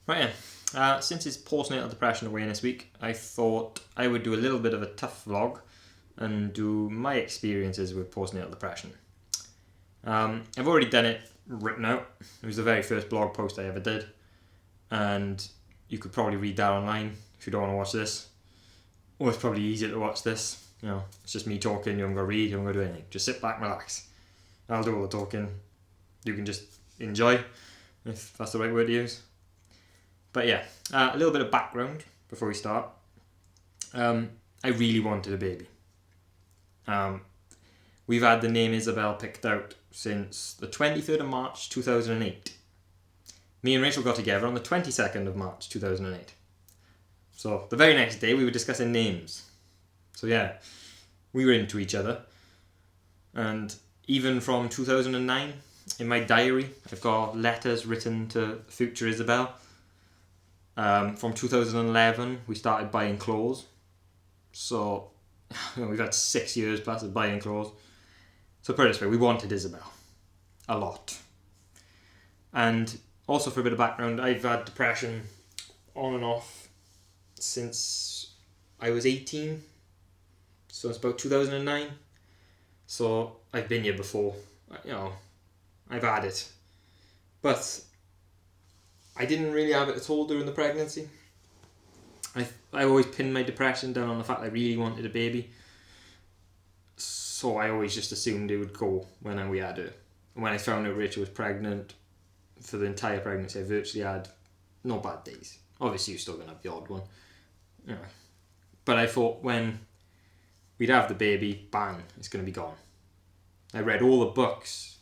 Right then, since it's Postnatal Depression Awareness Week, I thought I would do a little bit of a tough vlog and do my experiences with postnatal depression. I've already done it written out. It was the very first blog post I ever did, and you could probably read that online if you don't want to watch this. Or it's probably easier to watch this. You know, it's just me talking, you haven't got to read, you haven't got to do anything. Just sit back and relax. I'll do all the talking. You can just enjoy, if that's the right word to use. But yeah, a little bit of background before we start. I really wanted a baby. We've had the name Isabelle picked out since the 23rd of March 2008. Me and Rachel got together on the 22nd of March 2008. So the very next day we were discussing names. So yeah, we were into each other. And even from 2009, in my diary, I've got letters written to future Isabelle. From 2011, we started buying clothes. So, we've had 6 years plus of buying clothes. So put it this way, we wanted Isabelle. A lot. And also for a bit of background, I've had depression on and off since I was 18. So it's about 2009. So I've been here before. I've had it. But I didn't really have it at all during the pregnancy. I always pinned my depression down on the fact I really wanted a baby. So I always just assumed it would go when we had her. And when I found out Rachel was pregnant, for the entire pregnancy I virtually had no bad days. Obviously you're still going to have the odd one. But I thought when we'd have the baby, bang, it's going to be gone. I read all the books.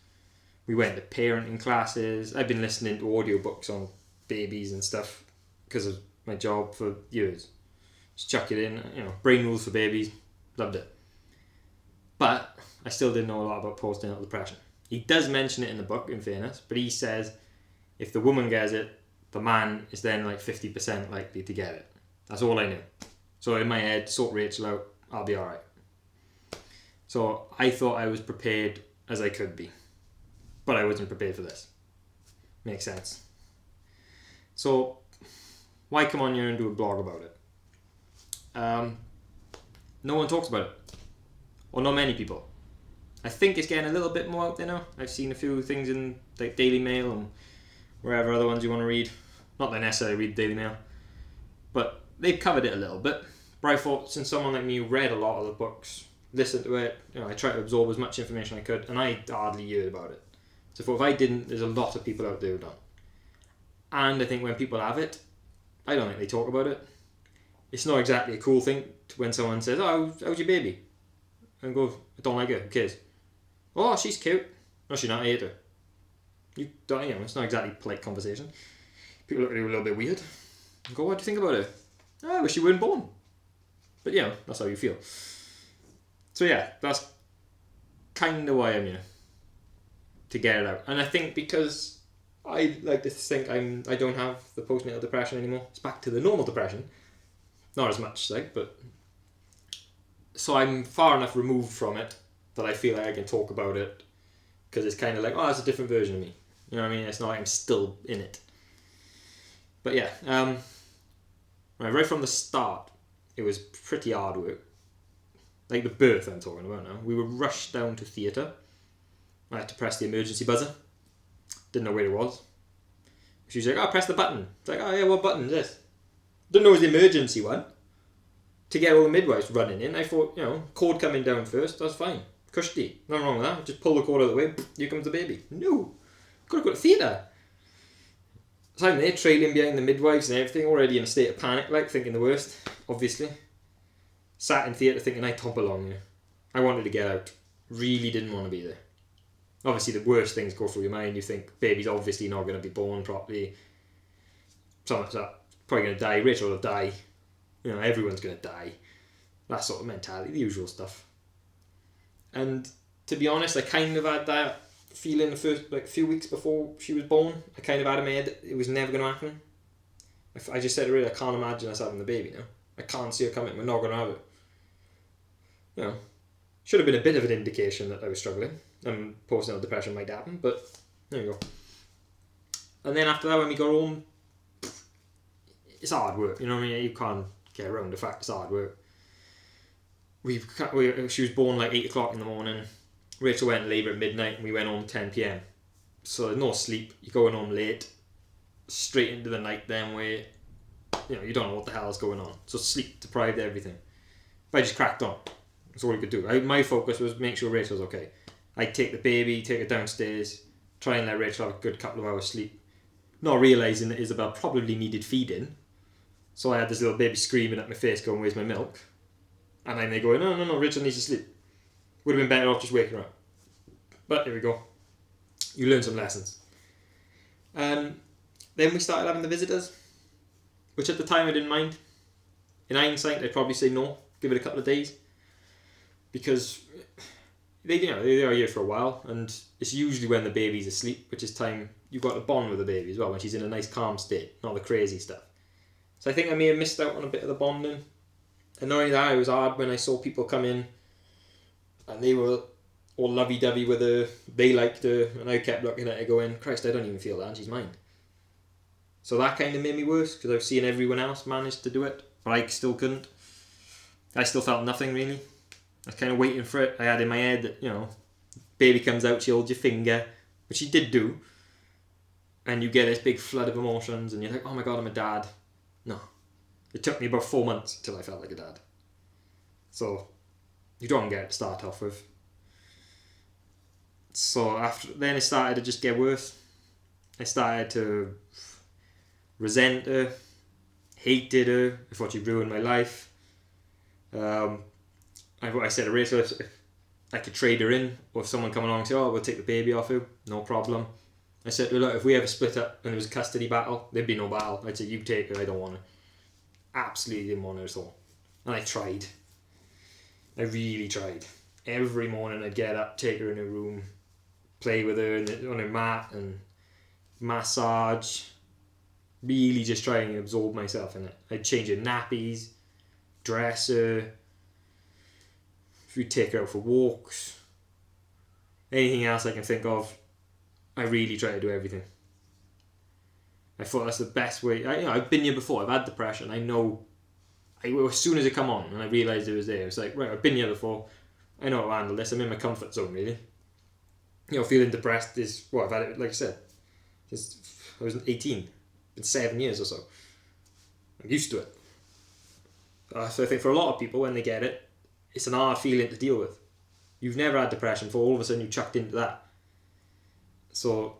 We went to parenting classes. I've been listening to audiobooks on babies and stuff because of my job for years. Just chuck it in, brain rules for babies. Loved it. But I still didn't know a lot about postnatal depression. He does mention it in the book, in fairness, but he says if the woman gets it, the man is then like 50% likely to get it. That's all I knew. So in my head, sort Rachel out, I'll be alright. So I thought I was prepared as I could be. But I wasn't prepared for this. Makes sense. So, why come on here and do a blog about it? No one talks about it. Or not many people. I think it's getting a little bit more out there now. I've seen a few things in like Daily Mail and wherever other ones you want to read. Not that I necessarily read Daily Mail. But they've covered it a little bit. But I thought since someone like me who read a lot of the books, listened to it, I tried to absorb as much information I could, and I hardly heard about it. So if I didn't, there's a lot of people out there who don't. And I think when people have it, I don't think they talk about it. It's not exactly a cool thing when someone says, "Oh, how's your baby?" And go, "I don't like her, who cares?" "Oh, she's cute." "No, she's not, I hate her." You don't, it's not exactly polite conversation. People look at you a little bit weird. And go, "What do you think about her?" "Oh, I wish you weren't born." But that's how you feel. So yeah, that's kind of why I'm here. To get it out. And I think because I like to think I don't have the postnatal depression anymore. It's back to the normal depression. Not as much, but so I'm far enough removed from it that I feel like I can talk about it because it's kind of like, it's a different version of me. You know what I mean? It's not like I'm still in it. But yeah, right from the start, it was pretty hard work. Like the birth I'm talking about now. We were rushed down to theatre. I had to press the emergency buzzer. Didn't know where it was. She was like, press the button. It's like, yeah, what button is this? Didn't know it was the emergency one. To get all the midwives running in, I thought, cord coming down first, that's fine. Cushy. Nothing wrong with that. Just pull the cord out of the way, here comes the baby. No. Gotta go to theatre. So I'm there trailing behind the midwives and everything, already in a state of panic, thinking the worst, obviously. Sat in theatre thinking I don't belong here. I wanted to get out. Really didn't want to be there. Obviously, the worst things go through your mind. You think, baby's obviously not going to be born properly. Someone's probably going to die. Rachel will die. Everyone's going to die. That sort of mentality, the usual stuff. And to be honest, I kind of had that feeling the first few weeks before she was born. I kind of had in my head it was never going to happen. I just said to her, I can't imagine us having the baby now. I can't see her coming. We're not going to have it. Should have been a bit of an indication that I was struggling. And postnatal depression might happen, but there you go. And then after that, when we got home, it's hard work, you know what I mean? You can't get around the fact it's hard work. She was born like 8 o'clock in the morning. Rachel went to labour at midnight and we went home at 10 p.m. So there's no sleep. You're going home late, straight into the night then where, you know, you don't know what the hell is going on. So sleep deprived everything. But I just cracked on. That's all you could do. My focus was make sure Rachel's okay. I'd take the baby, take her downstairs, try and let Rachel have a good couple of hours sleep. Not realising that Isabelle probably needed feeding. So I had this little baby screaming at my face going, where's my milk? And then they go, no, Rachel needs to sleep. Would have been better off just waking her up. But here we go. You learn some lessons. Then we started having the visitors, which at the time I didn't mind. In hindsight, I'd probably say no, give it a couple of days. Because they are here for a while, and it's usually when the baby's asleep, which is time you've got to bond with the baby as well, when she's in a nice calm state, not the crazy stuff. So I think I may have missed out on a bit of the bonding. And not only that, it was hard when I saw people come in and they were all lovey-dovey with her, they liked her, and I kept looking at her going, Christ, I don't even feel that, and she's mine. So that kind of made me worse, because I was seeing everyone else manage to do it, but I still couldn't. I still felt nothing, really. I was kind of waiting for it. I had in my head that, you know, baby comes out, she holds your finger, which she did do, and you get this big flood of emotions, and you're like, oh my God, I'm a dad. No. It took me about 4 months until I felt like a dad. So, you don't get it to start off with. So then it started to just get worse. I started to resent her, hated her, I thought she ruined my life. I said to Rachel, if I could trade her in, or if someone come along and say, oh, we'll take the baby off you, no problem. I said to her, look, if we ever split up and it was a custody battle, there'd be no battle. I'd say, you take her, I don't want her. Absolutely didn't want her at all. And I tried. I really tried. Every morning I'd get up, take her in her room, play with her on her mat and massage. Really just trying to absorb myself in it. I'd change her nappies, dress her, we'd take her out for walks. Anything else I can think of, I really try to do everything. I thought that's the best way. I've been here before. I've had depression. I know. As soon as it come on and I realised it was there, it's like, right, I've been here before. I know how to handle this. I'm in my comfort zone, really. You know, feeling depressed is, I've had it, like I said, since I was 18. It's 7 years or so. I'm used to it. So I think for a lot of people, when they get it, it's an hard feeling to deal with. You've never had depression, for all of a sudden you chucked into that. So,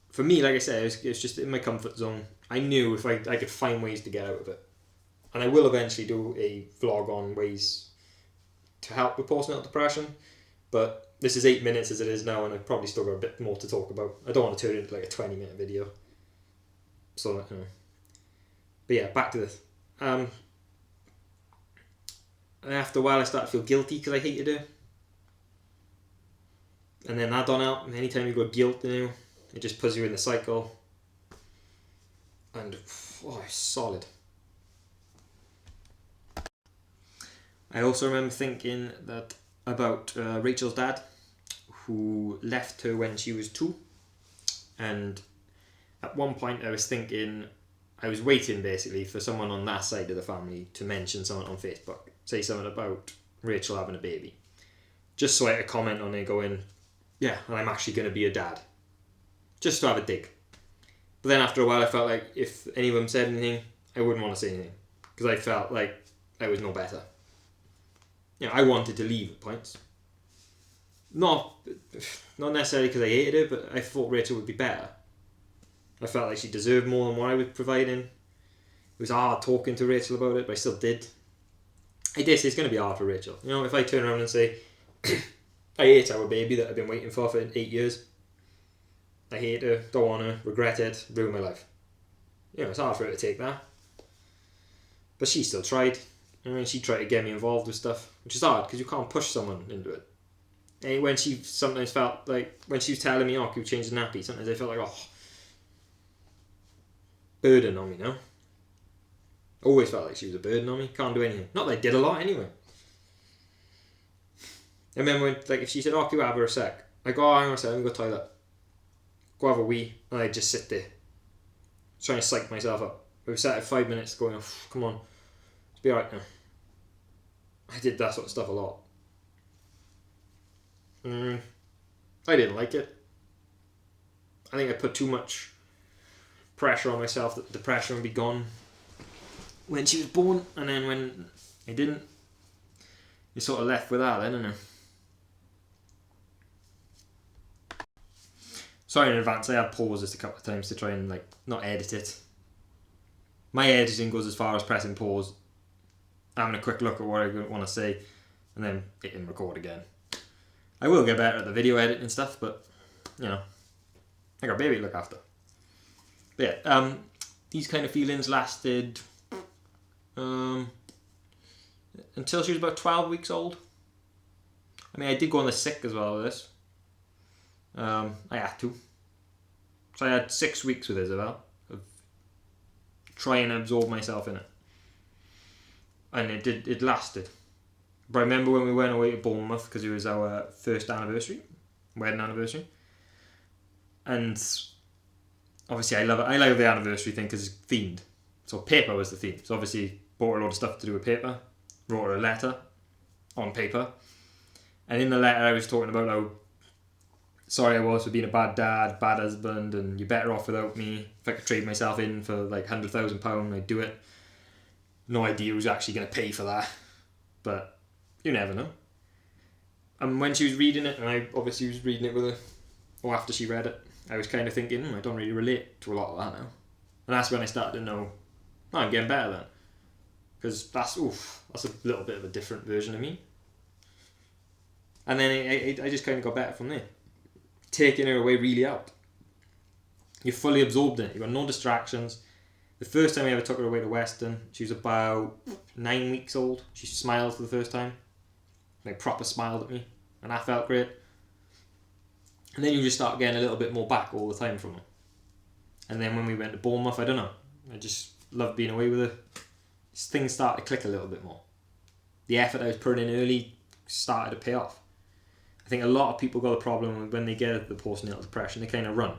for me, like I said, it's just in my comfort zone. I knew if I could find ways to get out of it. And I will eventually do a vlog on ways to help with postnatal depression. But this is 8 minutes as it is now, and I've probably still got a bit more to talk about. I don't want to turn it into like a 20-minute video. So, you know. But yeah, back to this. And after a while I started to feel guilty because I hated her. And then that don't help. And anytime you got guilt, you know, it just puts you in the cycle. And, it's solid. I also remember thinking that about Rachel's dad, who left her when she was 2. And at one point I was thinking, I was waiting basically for someone on that side of the family to mention something on Facebook. Say something about Rachel having a baby. Just so I could comment on it going, yeah, and I'm actually going to be a dad. Just to have a dig. But then after a while I felt like if anyone said anything, I wouldn't want to say anything. Because I felt like I was no better. You know, I wanted to leave at points. Not necessarily because I hated her, but I thought Rachel would be better. I felt like she deserved more than what I was providing. It was hard talking to Rachel about it, but I still did. I dare say it's going to be hard for Rachel. You know, if I turn around and say, I hate our baby that I've been waiting for 8 years. I hate her, don't want her, regret it, ruin my life. You know, it's hard for her to take that. But she still tried. I mean, she tried to get me involved with stuff, which is hard because you can't push someone into it. And when she sometimes felt like, when she was telling me, can we change the nappy? Sometimes I felt like, burden on me now. Always felt like she was a burden on me. Can't do anything. Not that I did a lot anyway. I remember when, like, if she said, can we have her a sec? I go, hang on a sec, let me go to the toilet. Go have a wee. And I'd just sit there. Trying to psych myself up. We sat at 5 minutes going, oh, come on, it's be alright now. I did that sort of stuff a lot. I didn't like it. I think I put too much pressure on myself that the depression would be gone when she was born, and then when it didn't, you're sort of left with that then, isn't it? Sorry in advance, I have paused this a couple of times to try and like not edit it. My editing goes as far as pressing pause, having a quick look at what I want to say, and then hitting record again. I will get better at the video editing and stuff, but you know, I got a baby to look after. But yeah, these kind of feelings lasted until she was about 12 weeks old. I mean, I did go on the sick as well with this. I had to. So I had 6 weeks with Isabelle of trying to absorb myself in it. And it lasted. But I remember when we went away to Bournemouth, because it was our first anniversary, wedding anniversary. And obviously I love it. I like the anniversary thing because it's themed. So paper was the theme. So obviously bought her a lot of stuff to do with paper. Wrote her a letter on paper. And in the letter I was talking about how sorry I was for being a bad dad, bad husband, and you're better off without me. If I could trade myself in for like £100,000, I'd do it. No idea who's actually going to pay for that. But you never know. And when she was reading it, and I obviously was reading it with her, or after she read it, I was kind of thinking, I don't really relate to a lot of that now. And that's when I started to know, oh, I'm getting better then. Because that's a little bit of a different version of me. And then I just kind of got better from there. Taking her away really helped. You're fully absorbed in it. You've got no distractions. The first time I ever took her away to Western, she was about 9 weeks old. She smiled for the first time. Like proper smiled at me. And that felt great. And then you just start getting a little bit more back all the time from her. And then when we went to Bournemouth, I don't know. I just loved being away with her. Things started to click a little bit more. The effort I was putting in early started to pay off. I think a lot of people got a problem when they get the postnatal depression, they kind of run.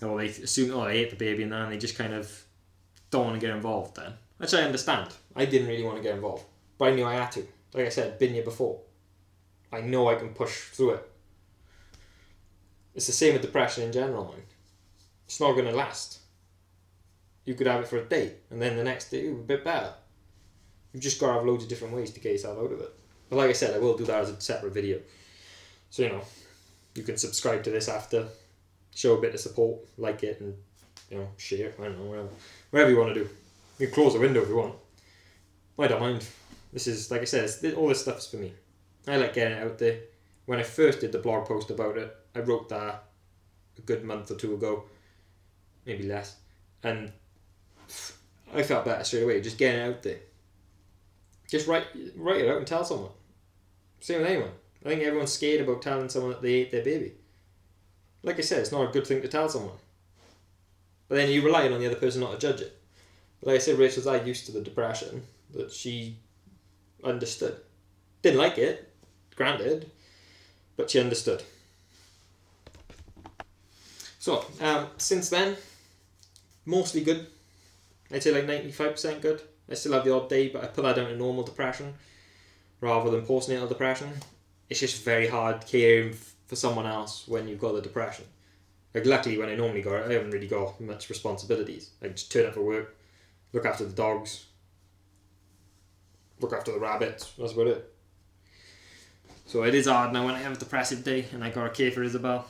Or they assume, they hate the baby and that, and they just kind of don't want to get involved then. Which I understand. I didn't really want to get involved. But I knew I had to. Like I said, been here before. I know I can push through it. It's the same with depression in general, man. It's not going to last. You could have it for a day, and then the next day, a bit better. You've just got to have loads of different ways to get yourself out of it. But like I said, I will do that as a separate video. So, you can subscribe to this after, show a bit of support, like it, and, share, I don't know, whatever you want to do. You can close the window if you want. I don't mind. This is, like I said, all this stuff's for me. I like getting it out there. When I first did the blog post about it, I wrote that a good month or two ago, maybe less, and I felt better straight away, just getting it out there. Just write it out and tell someone. Same with anyone. I think everyone's scared about telling someone that they ate their baby. Like I said, it's not a good thing to tell someone. But then you're relying on the other person not to judge it. But like I said, Rachel's used to the depression, that she understood. Didn't like it, granted, but she understood. So, since then, mostly good. I'd say like 95% good. I still have the odd day, but I put that down to normal depression rather than postnatal depression. It's just very hard caring for someone else when you've got the depression. Like luckily when I normally go out, I haven't really got much responsibilities. I just turn up for work, look after the dogs, look after the rabbits, that's about it. So it is hard now when I have a depressive day and I gotta care for Isabelle.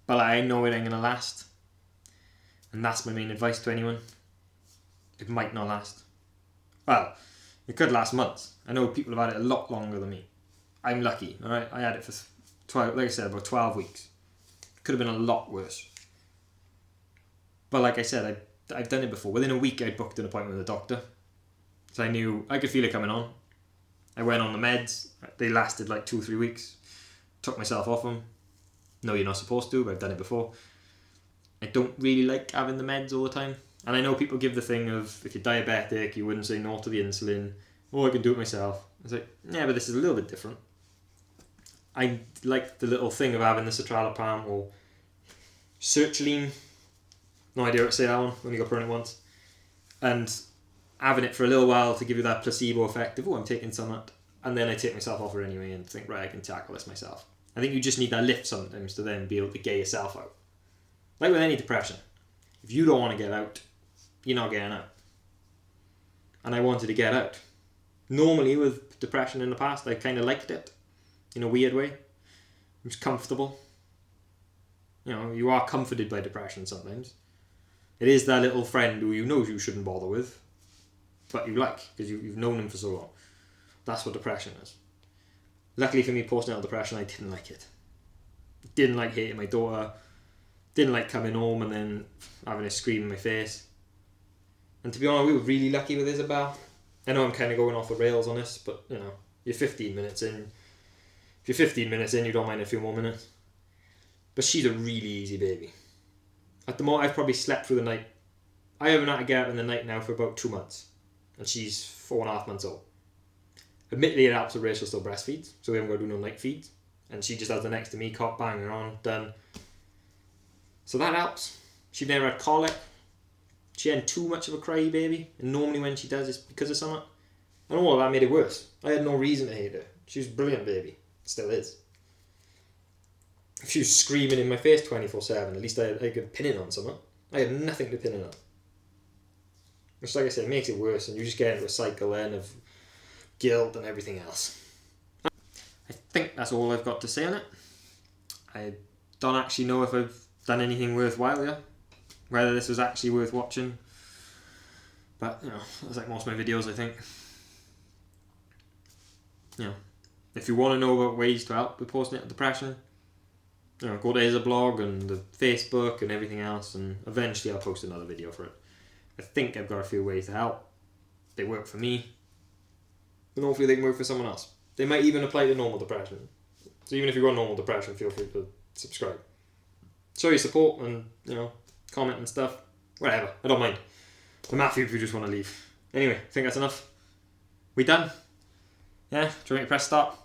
But I know it ain't gonna last. And that's my main advice to anyone. It might not last. Well, it could last months. I know people have had it a lot longer than me. I'm lucky, alright? I had it for 12, like I said, about 12 weeks. Could have been a lot worse. But like I said, I've done it before. Within a week, I booked an appointment with a doctor. So I knew I could feel it coming on. I went on the meds. They lasted like 2 or 3 weeks. Took myself off them. No, you're not supposed to, but I've done it before. I don't really like having the meds all the time. And I know people give the thing of, if you're diabetic, you wouldn't say no to the insulin. Oh, I can do it myself. It's like, yeah, but this is a little bit different. I like the little thing of having the citralopam or sertraline. No idea what to say that one. Only got pregnant once. And having it for a little while to give you that placebo effect of, oh, I'm taking some out. And then I take myself off it anyway and think, right, I can tackle this myself. I think you just need that lift sometimes to then be able to get yourself out. Like with any depression. If you don't want to get out, you're not getting out. And I wanted to get out. Normally with depression in the past, I kind of liked it. In a weird way. It was comfortable. You know, you are comforted by depression sometimes. It is that little friend who you know you shouldn't bother with, but you like, because you've known him for so long. That's what depression is. Luckily for me, postnatal depression, I didn't like it. Didn't like hating my daughter. Didn't like coming home and then having a scream in my face. And to be honest, we were really lucky with Isabelle. I know I'm kind of going off the rails on this, but you know, you're 15 minutes in. If you're 15 minutes in, you don't mind a few more minutes. But she's a really easy baby. At the moment, I've probably slept through the night. I haven't had to get up in the night now for about 2 months. And she's 4.5 months old. Admittedly, it helps that Rachel still breastfeeds, so we haven't got to do no night feeds. And she just has the next to me, cot banging on, done. So that helps. She never had colic. She hadn't too much of a cry baby. And normally when she does, it's because of something. And all of that made it worse. I had no reason to hate her. She was a brilliant baby. Still is. If she was screaming in my face 24/7, at least I could pin it on something. I had nothing to pin it on. Which, like I said, makes it worse, and you just get into a cycle then of guilt and everything else. I think that's all I've got to say on it. I don't actually know if I've done anything worthwhile yet. Whether this was actually worth watching. But, you know, that's like most of my videos, I think. You know, if you want to know about ways to help with postnatal depression, you know, go to his blog and the Facebook and everything else, and eventually I'll post another video for it. I think I've got a few ways to help. They work for me, and hopefully they can work for someone else. They might even apply to normal depression. So even if you've got normal depression, feel free to subscribe. Show your support and, you know, comment and stuff. Whatever, I don't mind. I'm happy if you just want to leave. Anyway, I think that's enough. We done? Yeah? Do you want me to press stop?